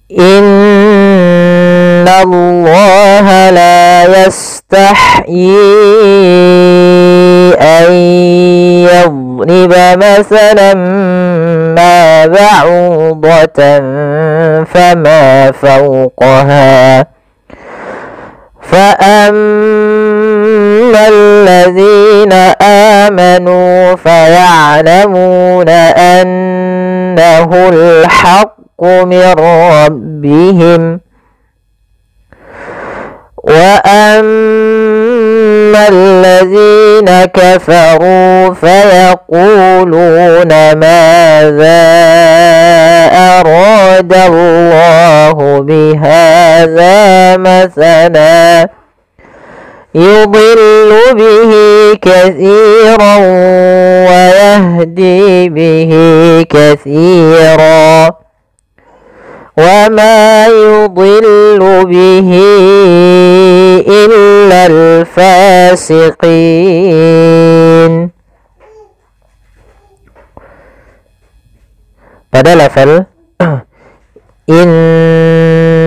Innallaha la yastahyi an yadriba masalan ma ba'udatan fama fawqaha فأما الذين آمنوا فيعلمون أنه الحق من ربهم وأما الذين كفروا فيقولون ماذا أراد الله بهذا مثلا يضل به كثيرا ويهدي به كثيرا وما يضل به إلا الفاسقين. Pada level innallaha,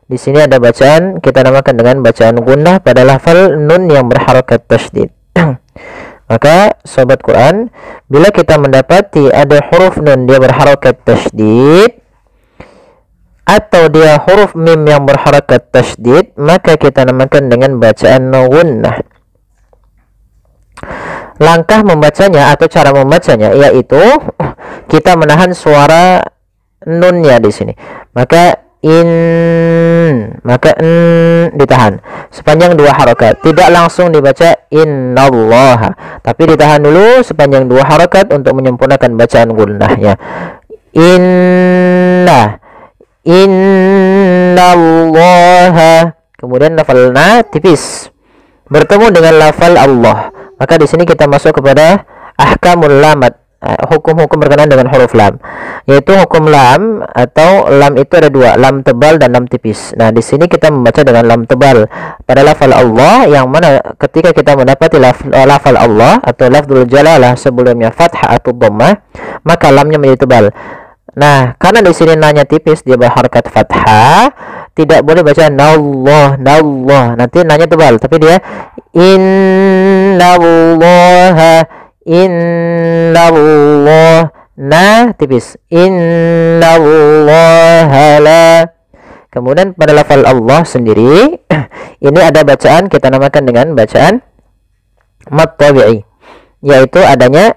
di sini ada bacaan kita namakan dengan bacaan gunnah pada lafal nun yang berharakat tasydid. Maka sobat Quran, bila kita mendapati ada huruf nun dia berharakat tasydid atau dia huruf mim yang berharakat tasydid, maka kita namakan dengan bacaan gunnah. Langkah membacanya atau cara membacanya yaitu kita menahan suara nunnya di sini. Maka ditahan sepanjang 2 harakat, tidak langsung dibaca innallaha, tapi ditahan dulu sepanjang 2 harakat untuk menyempurnakan bacaan gunnahnya. Innallaha, kemudian lafal na tipis bertemu dengan lafal Allah, maka di sini kita masuk kepada ahkamul lamat, hukum-hukum berkenaan dengan huruf lam, yaitu hukum lam atau lam itu ada 2, lam tebal dan lam tipis. Nah, di sini kita membaca dengan lam tebal pada lafal Allah, yang mana ketika kita mendapati lafal Allah atau lafzul jalalah sebelumnya fathah atau dhammah, maka lamnya menjadi tebal. Nah, karena di sini nanya tipis dia berharakat fathah, tidak boleh baca nallah, nanti nanya tebal, tapi dia innallaha, innallah, nah tipis, innallaha la. Kemudian pada lafal Allah sendiri ini ada bacaan kita namakan dengan bacaan mad tabi'i, yaitu adanya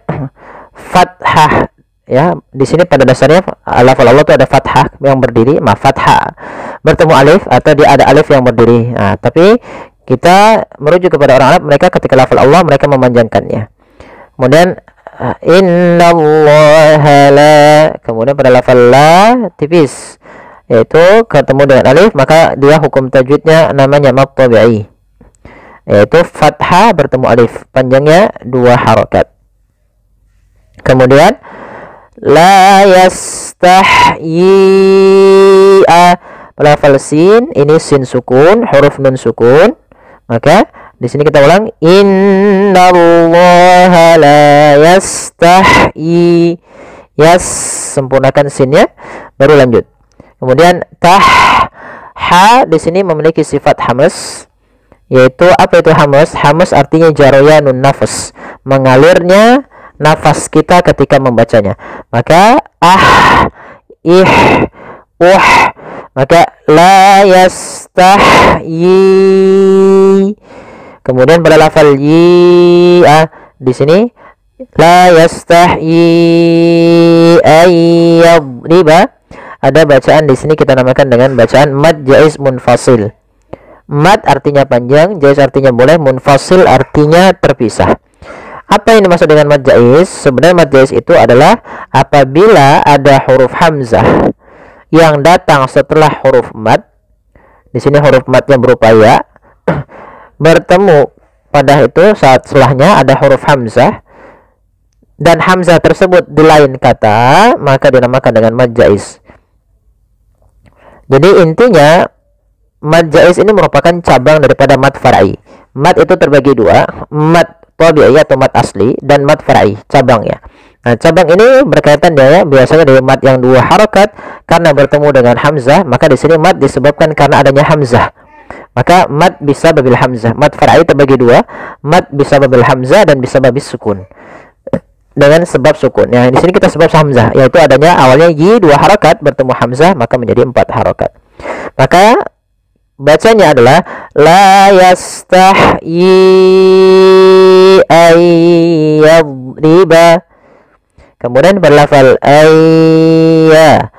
fathah. Ya, di sini pada dasarnya lafal Allah itu ada fathah yang berdiri, fathah bertemu alif atau dia ada alif yang berdiri. Nah, tapi kita merujuk kepada orang Arab, mereka ketika lafal Allah mereka memanjangkannya. Kemudian innallaha la, kemudian pada lafal la tipis, yaitu ketemu dengan alif, maka dia hukum tajwidnya namanya mad tabi'i, yaitu fathah bertemu alif, panjangnya 2 harakat. Kemudian la yastahyi, lafal sin ini sin sukun, huruf nun sukun, maka di sini kita ulang innallaha la yastahyi, yas sempurnakan sinnya baru lanjut. Kemudian ha di sini memiliki sifat hamas, yaitu apa itu hamas? Hamas artinya jaroyanun nafas, mengalirnya nafas kita ketika membacanya. Maka maka la yastahyi. Kemudian pada lafal yi di sini la yastahyi ayyadriba, ada bacaan di sini kita namakan dengan bacaan mad jaiz munfasil. Mad artinya panjang, jaiz artinya boleh, munfasil artinya terpisah. Apa yang dimaksud dengan mad jaiz? Sebenarnya mad jaiz itu adalah apabila ada huruf hamzah yang datang setelah huruf mad. Di sini huruf madnya berupa ya, bertemu pada itu saat setelahnya ada huruf hamzah dan hamzah tersebut di lain kata, maka dinamakan dengan mad jaiz. Jadi intinya mad jaiz ini merupakan cabang daripada mad far'i. Mad itu terbagi 2, mad tabi'i atau mad asli dan mad far'i, cabangnya. Nah, cabang ini berkaitan dia ya, biasanya dari mad yang 2 harokat karena bertemu dengan hamzah, maka di sini mad disebabkan karena adanya hamzah. Maka mad bisa babil hamzah. Mad far'i terbagi 2, mad bisa babil hamzah dan bisa babil sukun. Dengan sebab sukun. Nah, di sini kita sebab hamzah, yaitu adanya awalnya yi 2 harokat bertemu hamzah, maka menjadi 4 harokat. Maka bacanya adalah la yastahyi ayyadriba. Kemudian berlafal ayya.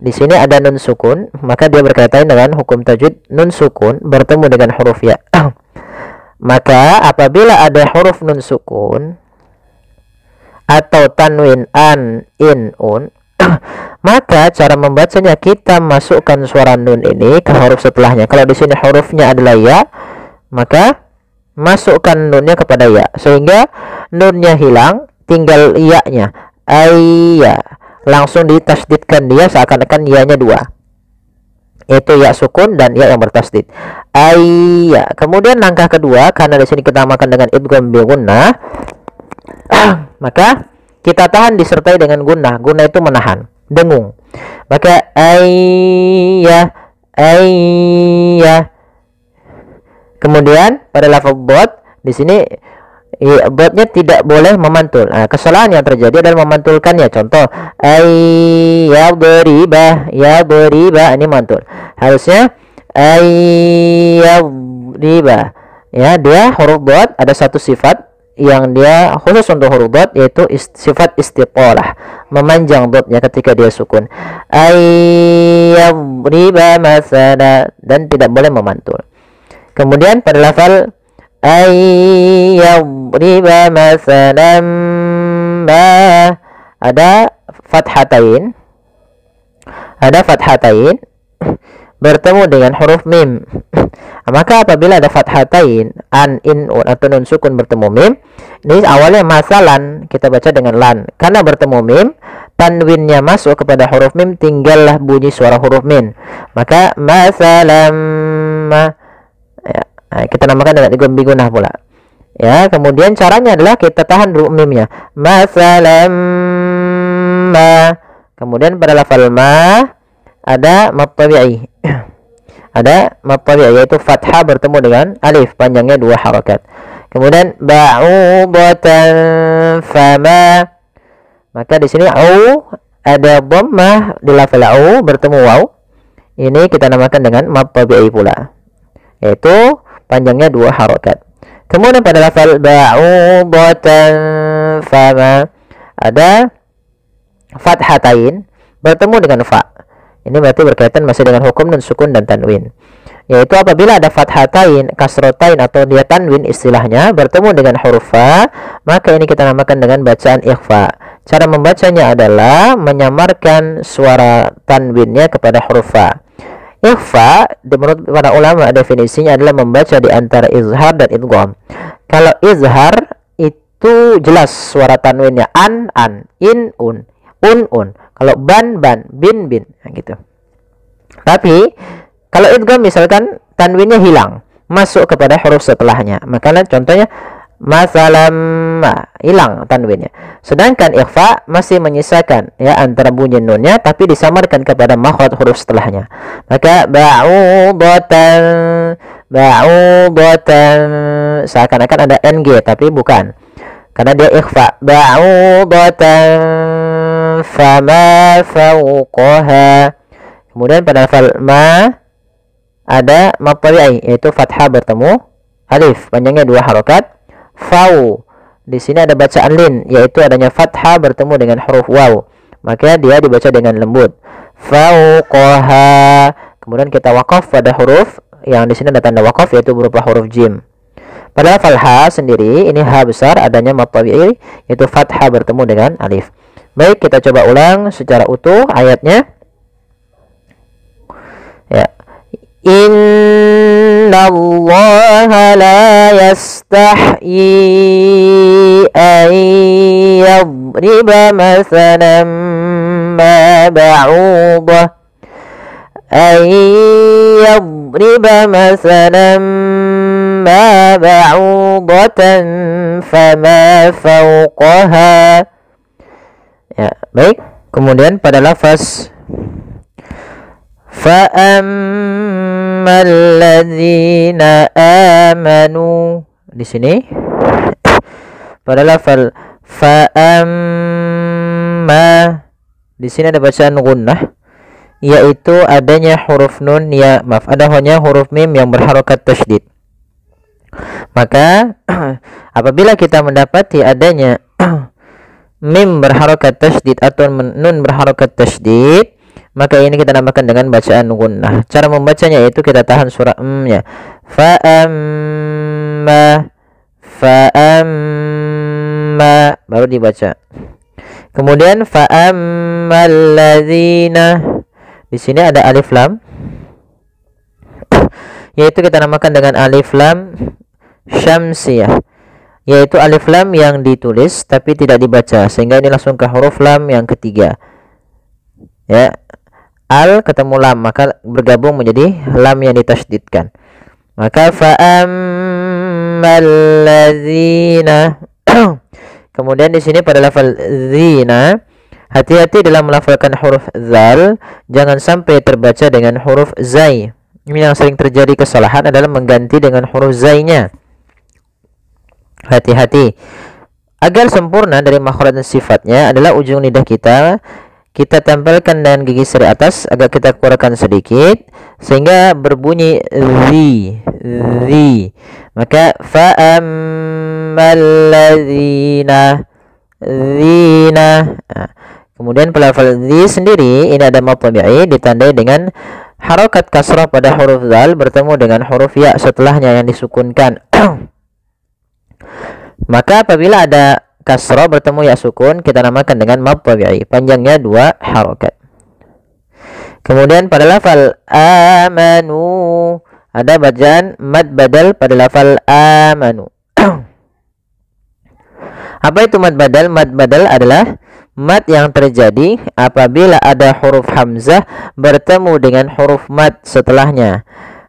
Di sini ada nun sukun, maka dia berkaitan dengan hukum tajwid. Nun sukun bertemu dengan huruf ya. Maka apabila ada huruf nun sukun atau tanwin an, in, un, maka cara membacanya kita masukkan suara nun ini ke huruf setelahnya. Kalau di sini hurufnya adalah ya, maka masukkan nunnya kepada ya sehingga nunnya hilang, tinggal iya-nya. Ayya. Langsung ditasdidkan dia seakan-akan ya-nya 2. Yaitu ya sukun dan ya yang bertasdid. Ayya. Kemudian langkah kedua, karena di sini kita makan dengan idgham bi gunnah, maka kita tahan disertai dengan gunnah. Gunnah itu menahan, dengung. Maka ayya. Kemudian pada lafaz dot di sini dotnya tidak boleh memantul. Nah, kesalahan yang terjadi adalah memantulkannya. Contoh ayyadriba, ya beriba, ini mantul. Harusnya ayyadriba. Ya, dia huruf dot ada satu sifat yang dia khusus untuk huruf dot, yaitu sifat istiqalah, memanjang dotnya ketika dia sukun. Ayyadriba masala, dan tidak boleh memantul. Kemudian pada lafal ayyadriba masalan ma, ada fathatain bertemu dengan huruf mim. Maka apabila ada fathatain an, in, un atau nun sukun bertemu mim, ini awalnya masalan kita baca dengan lan. Karena bertemu mim, tanwinnya masuk kepada huruf mim, tinggallah bunyi suara huruf min. Maka masalam ma, ya, kita namakan dengan idgham bi gunnah pula. Ya, kemudian caranya adalah kita tahan dulu mimnya. Masalam ma. Kemudian pada lafal ma ada mad tabi'i. Ada mad tabi'i, yaitu fathah bertemu dengan alif, panjangnya 2 harakat. Kemudian ba'udatan fama. Maka di sini au ada dhammah di lafal au bertemu waw. Ini kita namakan dengan mad tabi'i pula, yaitu panjangnya 2 harakat. Kemudian pada lafal ba'udatan fama ada fathatain bertemu dengan fa. Ini berarti berkaitan masih dengan hukum nun sukun dan tanwin. Yaitu apabila ada fathatain, kasrotain atau dia tanwin istilahnya bertemu dengan huruf fa, maka ini kita namakan dengan bacaan ikhfa. Cara membacanya adalah menyamarkan suara tanwinnya kepada huruf fa. Ikhfa menurut para ulama definisinya adalah membaca di antara izhar dan idgham. Kalau izhar itu jelas suara tanwinnya an, in, un. Kalau ban, bin, nah, gitu. Tapi kalau idgham misalkan tanwinnya hilang, masuk kepada huruf setelahnya, maka contohnya masalam, hilang tanwinnya. Sedangkan ikhfa masih menyisakan ya antara bunyi nunnya, tapi disamarkan kepada makhraj huruf setelahnya. Maka ba'udatan seakan-akan ada ng, tapi bukan, karena dia ikhfa. Ba'udatan fama fawqaha. Kemudian pada lafal ma ada mad tabi'i, yaitu fathah bertemu alif, panjangnya 2 harakat. Fau, di sini ada bacaan lin, yaitu adanya fathah bertemu dengan huruf waw, maka dia dibaca dengan lembut. Fawqaha. Kemudian kita wakaf pada huruf yang di sini ada tanda wakaf, yaitu berupa huruf jim. Pada lafal ha sendiri, ini ha besar, adanya mad tabi'i, yaitu fathah bertemu dengan alif. Baik, kita coba ulang secara utuh ayatnya. Ya. Innallaha la yastahyi an yadriba masalan ma ba'udah an yadriba masalan amma ba'udatan fama fawqaha. Ya, baik. Kemudian pada lafaz fa ammal ladzina amanu, di sini pada lafal fa amma, di sini ada bacaan gunnah, yaitu adanya huruf nun, ya maaf, ada hanya huruf mim yang berharokat tasydid. Maka apabila kita mendapati adanya mim berharokat tasydid atau nun berharokat tasydid, maka ini kita namakan dengan bacaan gunnah. Cara membacanya yaitu kita tahan surah nya. Fa amma baru dibaca. Kemudian fa ammal ladzina, di sini ada alif lam, yaitu kita namakan dengan alif lam syamsiyah, yaitu alif lam yang ditulis tapi tidak dibaca, sehingga ini langsung ke huruf lam yang ketiga. Ya, al ketemu lam, maka bergabung menjadi lam yang ditasydidkan. Maka fa ammal ladzina. Kemudian di sini pada lafal zina, hati-hati dalam melafalkan huruf zal, jangan sampai terbaca dengan huruf zai. Ini yang sering terjadi kesalahan adalah mengganti dengan huruf zainya. Hati-hati. Agar sempurna dari makhraj dan sifatnya adalah ujung lidah kita tempelkan dengan gigi seri atas, agak kita keluarkan sedikit sehingga berbunyi zi. Maka fa ammal ladzina zina. Kemudian pelafal zi sendiri ini ada mad tabi'i ditandai dengan harokat kasrah pada huruf zal bertemu dengan huruf ya setelahnya yang disukunkan. Maka apabila ada kasrah bertemu ya sukun, kita namakan dengan mad tabi'i, panjangnya 2 harokat. Kemudian pada lafal amanu ada bacaan mad badal pada lafal amanu. Apa itu mad badal? Mad badal adalah mad yang terjadi apabila ada huruf hamzah bertemu dengan huruf mad setelahnya.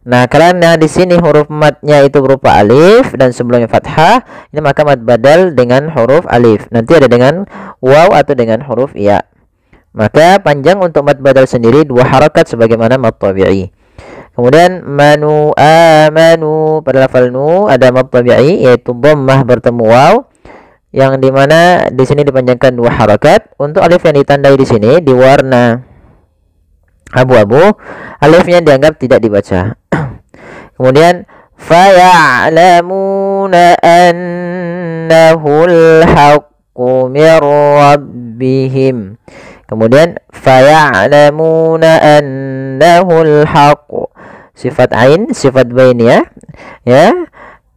Nah, karena di sini huruf madnya itu berupa alif dan sebelumnya fathah, ini maka mad badal dengan huruf alif. Nanti ada dengan waw atau dengan huruf ya. Maka panjang untuk mad badal sendiri 2 harakat sebagaimana mad tabi'i. Kemudian manu amanu pada lafal nu ada mad tabi'i yaitu dhammah bertemu waw, yang dimana di sini dipanjangkan 2 harakat. Untuk alif yang ditandai di sini di warna abu-abu, alifnya dianggap tidak dibaca. Kemudian faya'lamuna annahul haqqu mir rabbihim. Kemudian faya'lamuna annahul haqqu, sifat ain, sifat bainiyah, ya,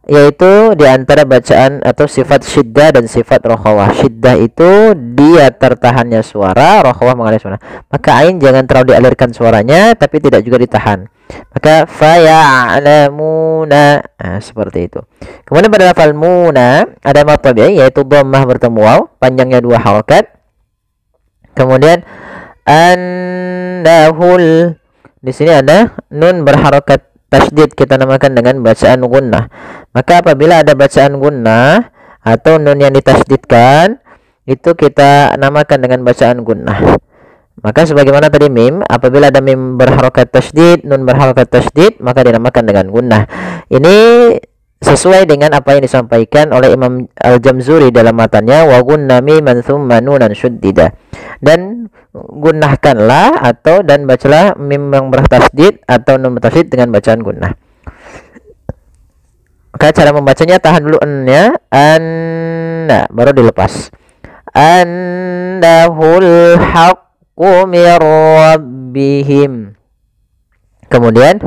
yaitu di antara bacaan atau sifat syiddah dan sifat rokhawah. Syiddah itu dia tertahannya suara, rokhawah mengalir suara. Maka ain jangan terlalu dialirkan suaranya tapi tidak juga ditahan. Maka faya'lamuna, seperti itu. Kemudian pada lafal muna ada mad tabi'i yaitu dhammah bertemu waw, panjangnya 2 harakat. Kemudian annahul, di sini ada nun berharakat tasydid, kita namakan dengan bacaan gunnah. Maka apabila ada bacaan gunnah atau nun yang ditasydidkan, itu kita namakan dengan bacaan gunnah. Maka sebagaimana tadi mim, apabila ada mim berharokat tasydid, nun berharokat tasydid, maka dinamakan dengan gunnah. Ini sesuai dengan apa yang disampaikan oleh Imam Al-Jamzuri dalam matanya, wa gunna miman thumma nunan syuddida. Dan gunnahkanlah atau dan bacalah mim yang bertasydid atau nun bertasydid dengan bacaan gunnah. Maka cara membacanya tahan dulu n-nya, anna, baru dilepas. Annahul haqqu mir rabbihim. Kemudian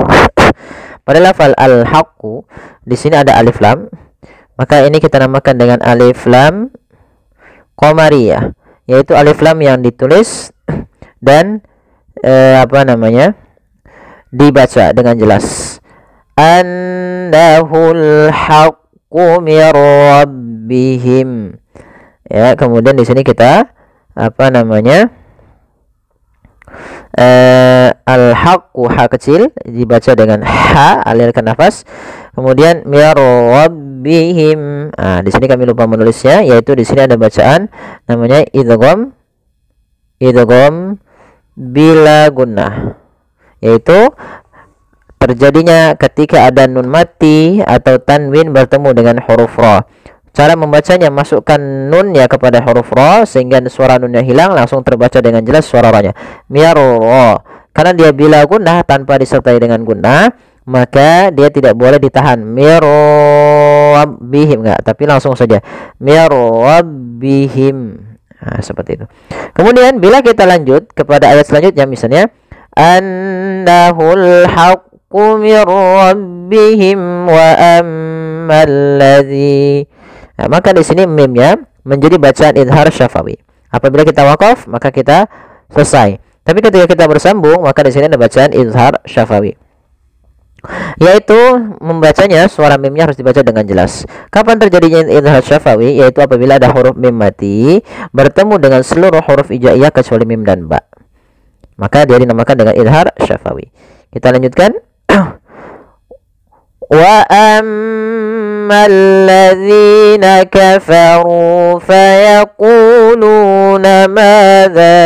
pada lafal al-haqqu di sini ada alif lam, maka ini kita namakan dengan alif lam qamariyah, yaitu alif lam yang ditulis dan dibaca dengan jelas. Annahul haqqu mir rabbihim. Ya, kemudian di sini kita Al-haqqu, ha kecil dibaca dengan ha, alirkan nafas. Kemudian mir rabbihim. Di sini kami lupa menulisnya, yaitu di sini ada bacaan namanya idgham bila gunnah, yaitu terjadinya ketika ada nun mati atau tanwin bertemu dengan huruf ra. Cara membacanya, masukkan nunnya kepada huruf ra sehingga suara nunnya hilang, langsung terbaca dengan jelas suara ra-nya. Mirra. Karena dia bila gunnah tanpa disertai dengan gunnah, maka dia tidak boleh ditahan. Mirrabbihim, enggak, tapi langsung saja. Mirrabbihim. Seperti itu. Kemudian bila kita lanjut kepada ayat selanjutnya, misalnya annahul haqqu mir rabbihim wa ammal ladzi. Maka di sini mimnya menjadi bacaan idhar syafawi. Apabila kita wakaf, maka kita selesai. Tapi ketika kita bersambung, maka di sini ada bacaan idhar syafawi, yaitu membacanya suara mimnya harus dibaca dengan jelas. Kapan terjadinya idhar syafawi? Yaitu apabila ada huruf mim mati bertemu dengan seluruh huruf hijaiyah kecuali mim dan ba, maka dia dinamakan dengan idhar syafawi. Kita lanjutkan. Wa ammal ladzina kafaru fayaquluna madza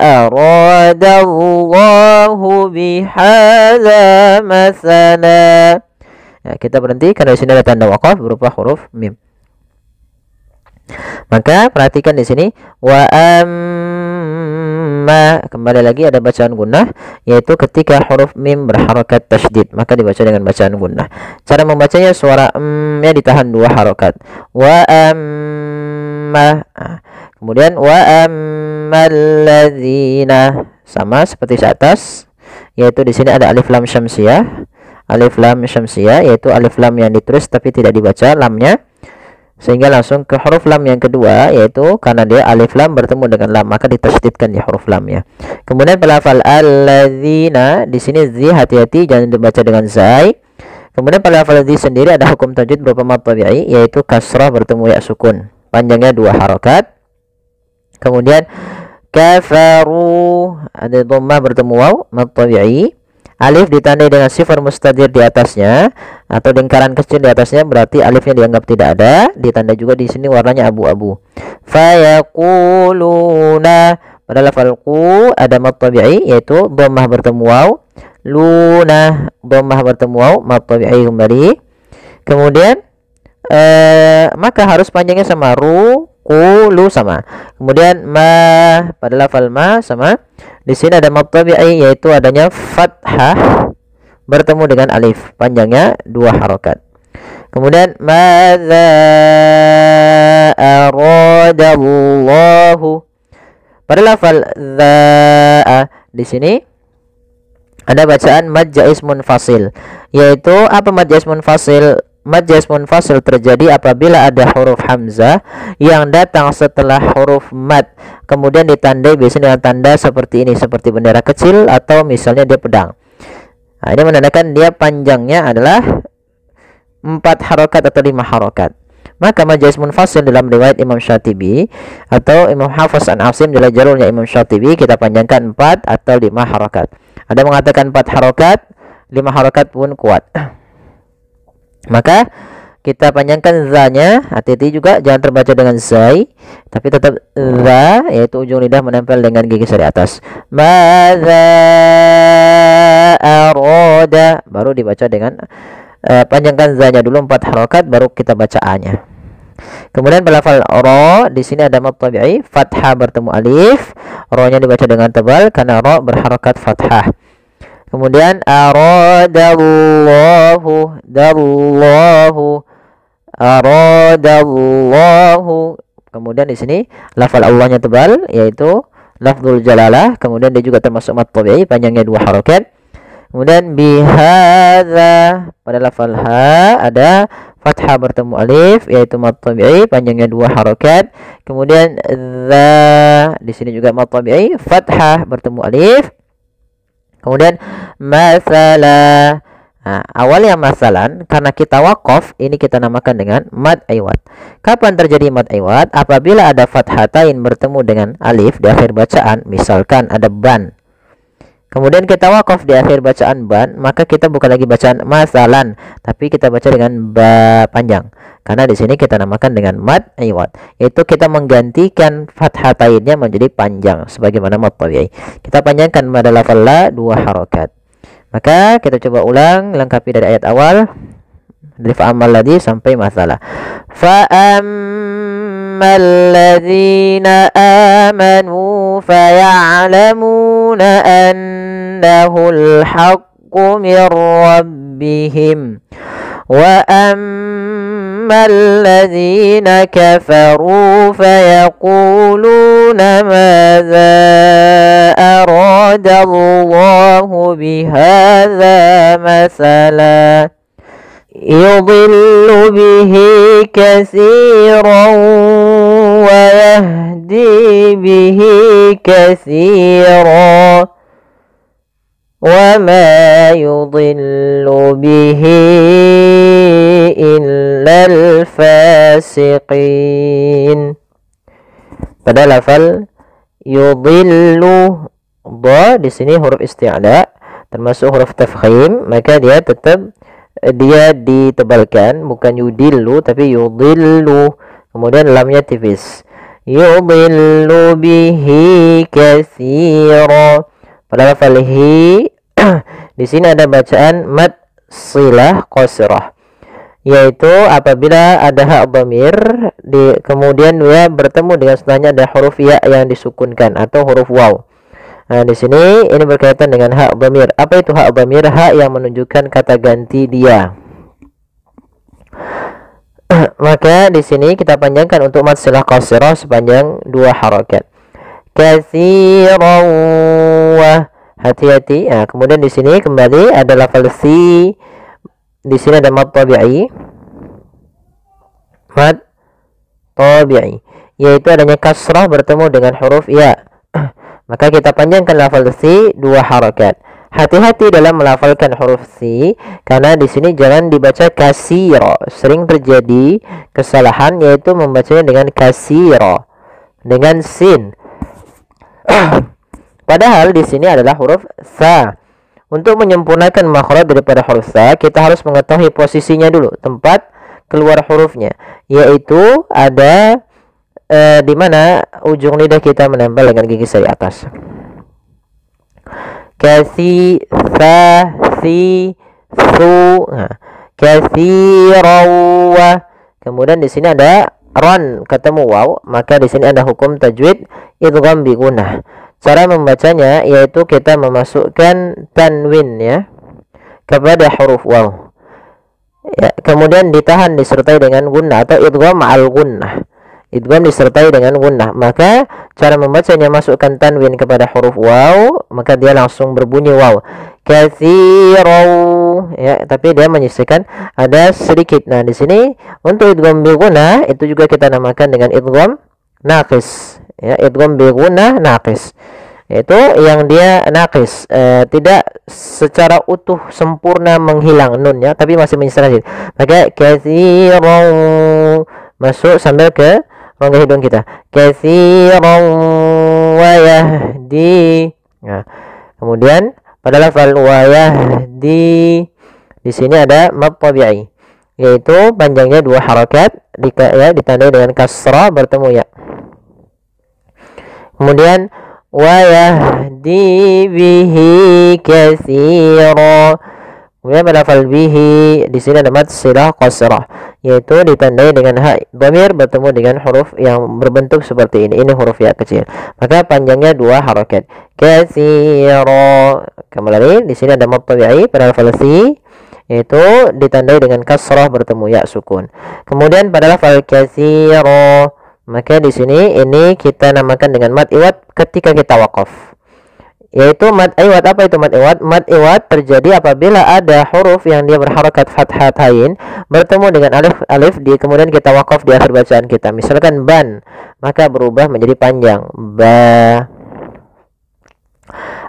arada Allahu bihadza masala. Kita berhenti karena di sini ada tanda waqaf berupa huruf mim. Maka perhatikan di sini wa amma, kembali lagi ada bacaan gunnah, yaitu ketika huruf mim berharokat tasydid maka dibaca dengan bacaan gunnah. Cara membacanya suara ya ditahan 2 harokat. Wa amma. Kemudian wa ammal ladzina, sama seperti di atas, yaitu di sini ada alif lam syamsiyah. Alif lam syamsiyah yaitu alif lam yang ditulis tapi tidak dibaca lamnya, sehingga langsung ke huruf lam yang kedua, yaitu karena dia alif lam bertemu dengan lam maka ditasydidkan di huruf lamnya. Kemudian pelafal alladzina, di sini zi hati-hati jangan dibaca dengan zai. Kemudian pelafal zi sendiri ada hukum tajwid berupa mad tabi'i, yaitu kasrah bertemu ya sukun, panjangnya 2 harokat. Kemudian kafaru ada dhammah bertemu waw, mad tabi'i. Alif ditandai dengan sifar mustadir di atasnya atau lingkaran kecil di atasnya, berarti alifnya dianggap tidak ada. Ditandai juga di sini warnanya abu-abu. Fayaquluna, pada lafal qu ada mad tabi'i yaitu dhammah bertemu waw. Luna, dhammah bertemu waw, mad tabi'i kembali. Kemudian maka harus panjangnya sama, ru qulu sama. Kemudian ma, pada lafal ma sama. Di sini ada mad tabi'i yaitu adanya fathah bertemu dengan alif, panjangnya 2 harokat. Kemudian madza aradallahu, pada lafal dza, di sini ada bacaan mad jaiz munfasil, yaitu apa mad jaiz munfasil? Mad jaiz munfasil terjadi apabila ada huruf hamzah yang datang setelah huruf mad, kemudian ditandai biasanya dengan tanda seperti ini, seperti bendera kecil atau misalnya dia pedang. Ini menandakan dia panjangnya adalah 4 harokat atau 5 harokat. Maka mad jaiz munfasil dalam riwayat Imam Syatibi atau Imam Hafiz an Asim dalam jalurnya Imam Syatibi kita panjangkan 4 atau 5 harokat. Ada mengatakan 4 harokat, 5 harokat pun kuat. Maka kita panjangkan za-nya, hati-hati juga jangan terbaca dengan zai, tapi tetap za, yaitu ujung lidah menempel dengan gigi di atas. Madza arada, baru dibaca dengan panjangkan za-nya dulu 4 harokat, baru kita baca a-nya. Kemudian pelafal ra, di sini ada mad tabi'i, fathah bertemu alif, ra-nya dibaca dengan tebal karena ra berharokat fathah. Kemudian aradallahu, aradallahu. Kemudian di sini lafal Allahnya tebal yaitu lafzul jalalah, kemudian dia juga termasuk mad tabi'i, panjangnya 2 harokat. Kemudian bihadza, pada lafal ha ada fathah bertemu alif yaitu mad tabi'i, panjangnya 2 harokat. Kemudian dza, di sini juga mad tabi'i, fathah bertemu alif. Kemudian masalah, awalnya masalan karena kita waqaf, ini kita namakan dengan mad iwad. Kapan terjadi mad iwad? Apabila ada fathatain bertemu dengan alif di akhir bacaan, misalkan ada ban. Kemudian kita wakaf di akhir bacaan ban, maka kita bukan lagi bacaan masalan, tapi kita baca dengan ba panjang. Karena di sini kita namakan dengan mad iwad, yaitu kita menggantikan fathatainnya menjadi panjang sebagaimana mad tabi'i. Kita panjangkan pada lafal la 2 harokat. Maka kita coba ulang, lengkapi dari ayat awal dari fa'amal ladzi sampai masalah. Fa'ammal ladzina amanu faya'lamuna annahul haqqu min rabbihim wa ammal ladzina kafaru fayaquluna madza arada Allahu bihadza masala يضل به كثيرا ويهدي به كثيرا وما يضل به إلا الفاسقين. Pada lafal yudhillu, dha di sini huruf isti'la termasuk huruf tafkhim, maka dia tetap ditebalkan, bukan yudillu tapi yudillu. Kemudian lamnya tipis. Yudillu bihi katsira. Pada lafal hi di sini ada bacaan mad silah qasrah, yaitu apabila ada hak dhamir kemudian ya bertemu dengan setelahnya ada huruf ya yang disukunkan atau huruf waw. Nah, di sini ini berkaitan dengan hak dhamir. Apa itu hak dhamir? Hak yang menunjukkan kata ganti dia. Maka di sini kita panjangkan untuk mad silah qasirah sepanjang 2 harakat. Katsiran wa, hati-hati. Nah, kemudian di sini kembali ada lafal si. Di sini ada mad tabi'i. Mad tabi'i, yaitu adanya kasrah bertemu dengan huruf ya. Maka kita panjangkan lafal si 2 harakat. Hati-hati dalam melafalkan huruf si, karena di sini jangan dibaca kasiro. Sering terjadi kesalahan yaitu membacanya dengan kasiro, dengan sin. Padahal di sini adalah huruf sa. Untuk menyempurnakan makhraj daripada huruf sa, kita harus mengetahui posisinya dulu, tempat keluar hurufnya, yaitu ada di mana ujung lidah kita menempel dengan gigi sari atas. Kasi, sa, si, su. Nah, katsirawa. Kemudian di sini ada ron ketemu waw, maka di sini ada hukum tajwid idgham bi gunnah. Cara membacanya yaitu kita memasukkan tanwin ya kepada huruf waw. Ya, kemudian ditahan disertai dengan gunnah atau idgham ma'al gunnah. Idgham disertai dengan gunnah. Maka cara membacanya masukkan tanwin kepada huruf waw, maka dia langsung berbunyi waw. Katsirau, ya, tapi dia menyisihkan ada sedikit. Nah, di sini untuk idgham bi gunnah itu juga kita namakan dengan idgham naqis. Ya, idgham bi gunnah naqis. Itu yang dia naqis, tidak secara utuh sempurna menghilang nunnya, tapi masih menyisihkan. Maka katsirau masuk sambil ke rongga hidung kita. Katsiran wa yahdi. Nah, kemudian pada lafal wa yahdi di sini ada mad tabi'i, yaitu panjangnya 2 harakat ditandai dengan kasrah bertemu ya. Kemudian wa yahdi bihi katsira. Kemudian pada lafal bihi di sini ada mad silah qasrah, yaitu ditandai dengan hak dhamir bertemu dengan huruf yang berbentuk seperti ini. Ini huruf ya kecil. Maka panjangnya 2 harakat. Katsira. Kembali di sini ada mad tabi'i pada lafal si, yaitu ditandai dengan kasrah bertemu ya sukun. Kemudian pada lafal katsira, maka di sini ini kita namakan dengan mad iwad ketika kita waqaf. Yaitu mad iwad. Apa itu mad iwad? Mad iwad terjadi apabila ada huruf yang dia berharakat fathatain bertemu dengan alif kemudian kita wakaf di akhir bacaan kita. Misalkan ban, maka berubah menjadi panjang ba.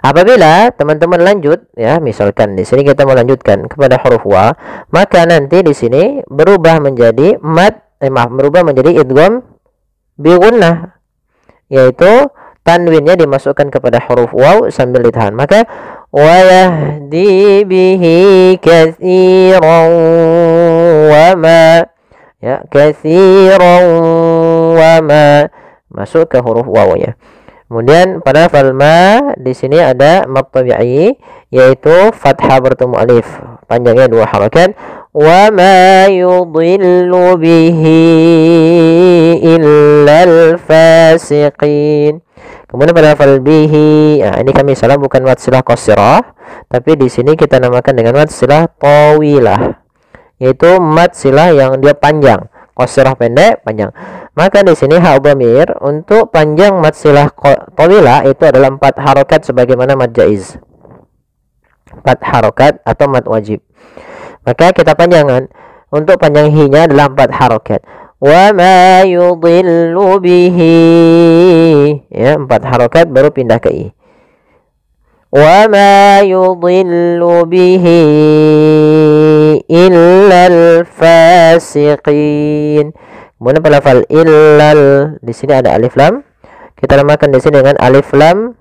Apabila teman-teman lanjut ya, misalkan di sini kita melanjutkan kepada huruf wa, maka nanti di sini berubah menjadi berubah menjadi idgham bi gunnah, yaitu tanwinnya dimasukkan kepada huruf waw sambil ditahan. Maka wa yahdi bihi katsiran wa ma, ya, katsiran wa ma, masuk ke huruf wawnya. Kemudian pada lafal ma di sini ada mad tabi'i, yaitu fathah bertemu alif, panjangnya 2 harakat. Wa ma yudhillu bihi illal fasiqin. Kemudian pada lafal bihi, nah, ini kami salah, bukan mad silah qasirah, tapi di sini kita namakan dengan mad silah tawilah, yaitu mad silah yang dia panjang, qasirah pendek, panjang. Maka di sini ha dhamir untuk panjang mad silah tawilah itu adalah 4 harakat sebagaimana mad jaiz. 4 harakat atau mad wajib. Maka kita panjangkan. Untuk panjang hi-nya adalah 4 harakat. Wa ma yudhillu bihi, ya, 4 harakat baru pindah ke i. Wa ma yudhillu bihi illal fasiqin. Kemudian pada lafal illal di sini ada alif lam. Kita namakan di sini dengan alif lam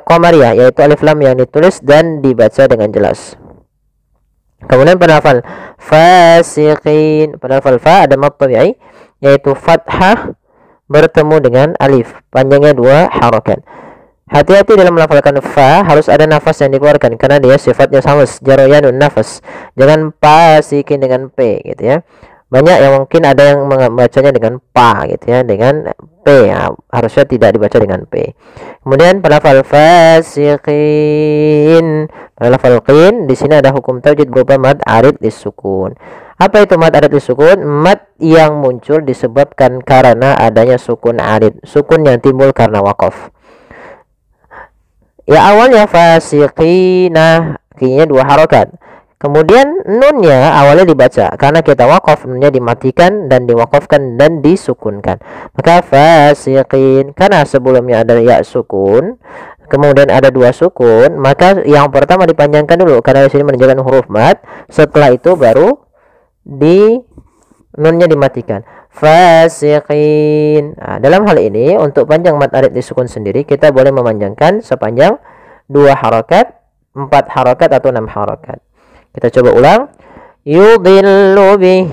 qamariyah, yaitu alif lam yang ditulis dan dibaca dengan jelas. Kemudian pada lafal fasiqin, pada lafal fa ada mad tabi'i, yaitu fathah bertemu dengan alif, panjangnya 2 harakat. Hati-hati dalam melafalkan fa, harus ada nafas yang dikeluarkan karena dia sifatnya sama, jaroyanun nafas. Jangan pasikin dengan p gitu ya. Banyak yang mungkin ada yang membacanya dengan pa gitu ya, dengan p, ya, harusnya tidak dibaca dengan p. Kemudian pada lafal fasiqin, pada lafal qin di sini ada hukum taujid berupa mad arid disukun. Apa itu mad arid disukun? Mad yang muncul disebabkan karena adanya sukun arid, sukun yang timbul karena waqaf. Ya, awalnya fasiqina, qinya 2 harakat. Kemudian nunnya awalnya dibaca, karena kita wakaf nunnya dimatikan dan diwakafkan dan disukunkan. Maka fasiqin, karena sebelumnya ada ya sukun, kemudian ada 2 sukun, maka yang pertama dipanjangkan dulu karena di sini menunjukkan huruf mad. Setelah itu baru nunnya dimatikan. Fasiqin. Nah, dalam hal ini untuk panjang mad arid disukun sendiri kita boleh memanjangkan sepanjang 2 harakat, 4 harakat atau 6 harakat. Kita coba ulang. Yudhillu bih.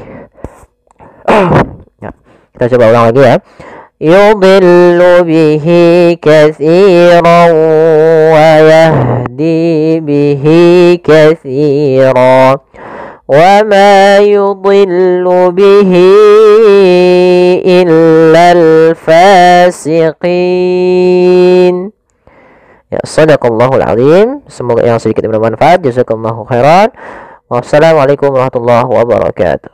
Ya, kita coba ulang lagi ya. Yudhillu bihi katsiran wa yahdi bihi katsiran. Wa ma yudhillu bihi illal fasiqin. Ya, sadaqallahul azim. Semoga yang sedikit bermanfaat. Jazakallahu khairan. Wassalamualaikum warahmatullahi wabarakatuh.